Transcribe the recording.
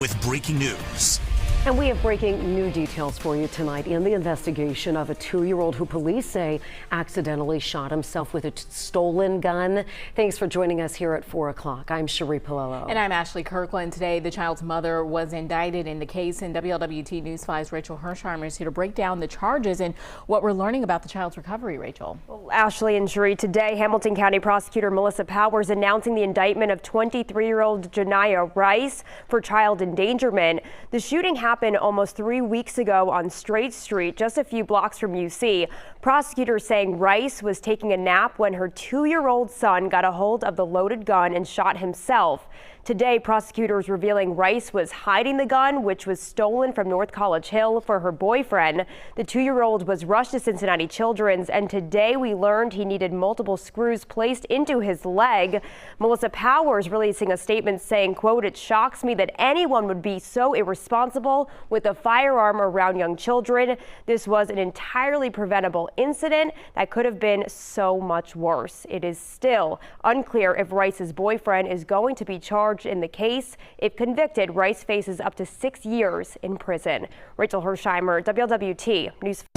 with breaking news. And we have breaking new details for you tonight in the investigation of a 2-year-old who police say accidentally shot himself with a stolen gun. Thanks for joining us here at 4 o'clock. I'm Cherie Palillo. And I'm Ashley Kirkland. Today, the child's mother was indicted in the case, and WLWT News 5's Rachel Hersheimer is here to break down the charges and what we're learning about the child's recovery. Rachel. Well, Ashley and Cherie, today Hamilton County Prosecutor Melissa Powers announcing the indictment of 23-year-old Janiyah Rice for child endangerment. The shooting happened almost 3 weeks ago on Straight Street, just a few blocks from UC. Prosecutors saying Rice was taking a nap when her 2-year-old son got a hold of the loaded gun and shot himself. Today, prosecutors revealing Rice was hiding the gun, which was stolen from North College Hill, for her boyfriend. The 2-year-old was rushed to Cincinnati Children's, and today we learned he needed multiple screws placed into his leg. Melissa Powers releasing a statement saying, quote, "It shocks me that anyone would be so irresponsible with a firearm around young children. This was an entirely preventable incident that could have been so much worse." It is still unclear if Rice's boyfriend is going to be charged in the case. If convicted, Rice faces up to 6 years in prison. Rachel Hersheimer, WLWT News 5.